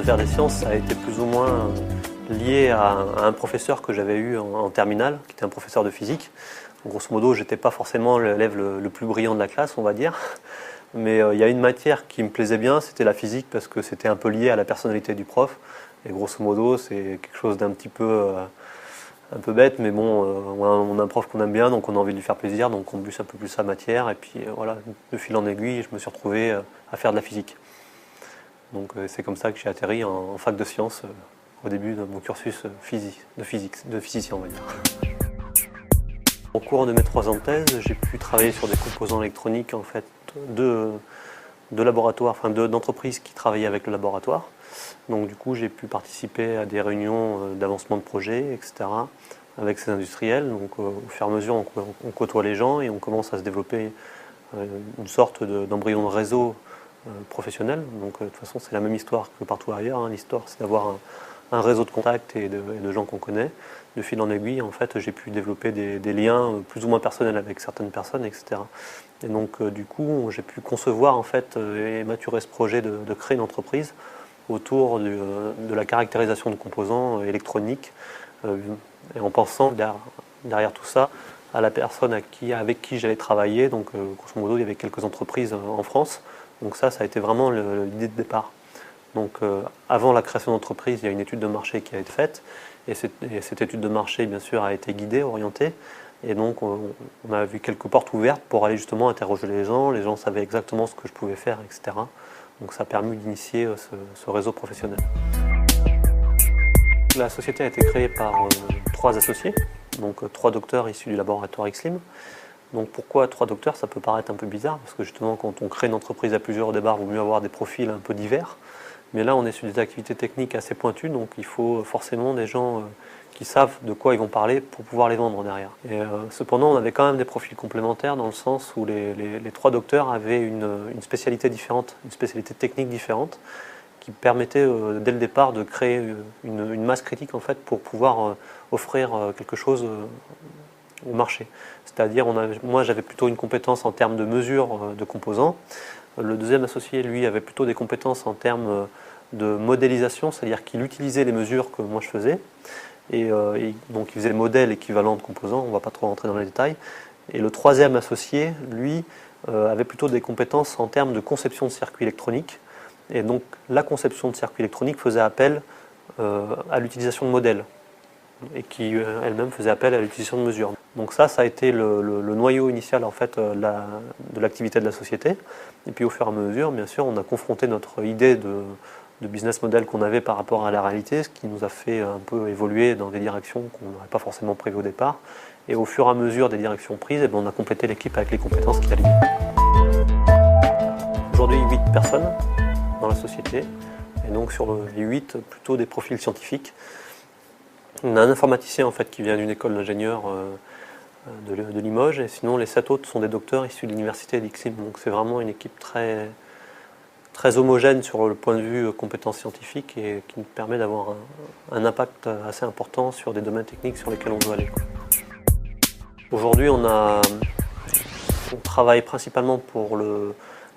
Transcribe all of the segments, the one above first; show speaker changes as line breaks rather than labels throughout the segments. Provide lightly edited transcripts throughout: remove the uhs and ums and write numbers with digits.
faire des sciences, ça a été plus ou moins lié à un professeur que j'avais eu en terminale, qui était un professeur de physique. Grosso modo, j'étais pas forcément l'élève le plus brillant de la classe, on va dire. Mais il y a une matière qui me plaisait bien, c'était la physique, parce que c'était un peu lié à la personnalité du prof. Et grosso modo, c'est quelque chose d'un petit peu un peu bête, mais bon, on a un prof qu'on aime bien, donc on a envie de lui faire plaisir, donc on bûche un peu plus sa matière. Et puis voilà, de fil en aiguille, je me suis retrouvé à faire de la physique. Donc c'est comme ça que j'ai atterri en fac de sciences au début de mon cursus de physicien, on va dire. Au cours de mes 3 ans de thèse, j'ai pu travailler sur des composants électroniques en fait, de laboratoires, enfin d'entreprises qui travaillaient avec le laboratoire. Donc du coup, j'ai pu participer à des réunions d'avancement de projet, etc. avec ces industriels. Donc au fur et à mesure, on côtoie les gens et on commence à se développer une sorte d'embryon de réseau professionnel. Donc de toute façon, c'est la même histoire que partout ailleurs. Hein. L'histoire, c'est d'avoir un réseau de contacts et de gens qu'on connaît. De fil en aiguille, en fait, j'ai pu développer des liens plus ou moins personnels avec certaines personnes, etc. Et donc, du coup, j'ai pu concevoir en fait et maturer ce projet de créer une entreprise autour de la caractérisation de composants électroniques, et en pensant derrière tout ça à la personne avec qui j'allais travailler. Donc, grosso modo, il y avait quelques entreprises en France. Donc ça a été vraiment l'idée de départ. Donc, avant la création d'entreprise, il y a une étude de marché qui a été faite. Et cette étude de marché, bien sûr, a été guidée, orientée. Et donc, on a vu quelques portes ouvertes pour aller justement interroger les gens savaient exactement ce que je pouvais faire, etc. Donc, ça a permis d'initier ce réseau professionnel. La société a été créée par 3 associés, donc 3 docteurs issus du laboratoire XLIM. Donc, pourquoi 3 docteurs? Ça peut paraître un peu bizarre, parce que justement, quand on crée une entreprise à plusieurs au départ, il vaut mieux avoir des profils un peu divers. Mais là, on est sur des activités techniques assez pointues, donc il faut forcément des gens qui savent de quoi ils vont parler pour pouvoir les vendre derrière. Et cependant, on avait quand même des profils complémentaires dans le sens où les 3 docteurs avaient une spécialité différente, une spécialité technique différente, qui permettait dès le départ de créer une masse critique en fait pour pouvoir offrir quelque chose au marché. C'est-à-dire, moi, j'avais plutôt une compétence en termes de mesure de composants. Le deuxième associé, lui, avait plutôt des compétences en termes de modélisation, c'est-à-dire qu'il utilisait les mesures que moi je faisais, et donc il faisait le modèle équivalent de composants, on ne va pas trop rentrer dans les détails. Et le troisième associé, lui, avait plutôt des compétences en termes de conception de circuits électroniques, et donc la conception de circuits électroniques faisait appel à l'utilisation de modèles, et qui elle-même faisait appel à l'utilisation de mesures. Donc ça a été le noyau initial en fait, de l'activité de la société. Et puis au fur et à mesure, bien sûr, on a confronté notre idée de business model qu'on avait par rapport à la réalité, ce qui nous a fait un peu évoluer dans des directions qu'on n'aurait pas forcément prévues au départ. Et au fur et à mesure des directions prises, on a complété l'équipe avec les compétences qui allaient bien. Aujourd'hui, 8 personnes dans la société. Et donc sur les 8, plutôt des profils scientifiques. On a un informaticien en fait, qui vient d'une école d'ingénieurs de Limoges, et sinon les 7 autres sont des docteurs issus de l'université d'XIM. Donc c'est vraiment une équipe très homogène sur le point de vue compétences scientifiques et qui nous permet d'avoir un impact assez important sur des domaines techniques sur lesquels on veut aller. Aujourd'hui, on travaille principalement pour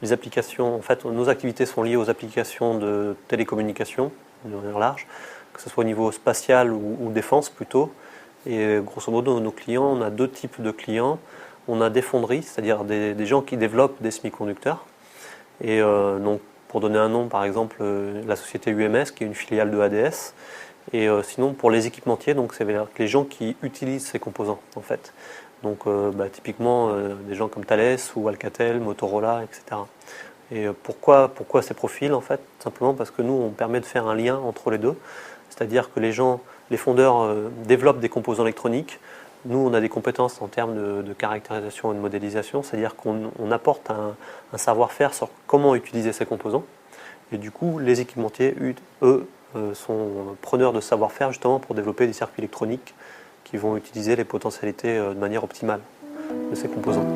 les applications. En fait, nos activités sont liées aux applications de télécommunications, de manière large, que ce soit au niveau spatial ou défense plutôt. Et grosso modo, nos clients, on a 2 types de clients. On a des fonderies, c'est-à-dire des gens qui développent des semi-conducteurs. Et donc, pour donner un nom, par exemple, la société UMS, qui est une filiale de ADS. Et sinon, pour les équipementiers, donc c'est les gens qui utilisent ces composants, en fait. Donc, typiquement, des gens comme Thales ou Alcatel, Motorola, etc. Et pourquoi ces profils, en fait? Simplement parce que nous, on permet de faire un lien entre les deux. C'est-à-dire que les fondeurs développent des composants électroniques. Nous, on a des compétences en termes de caractérisation et de modélisation, c'est-à-dire qu'on apporte un savoir-faire sur comment utiliser ces composants. Et du coup, les équipementiers, eux, sont preneurs de savoir-faire justement pour développer des circuits électroniques qui vont utiliser les potentialités de manière optimale de ces composants.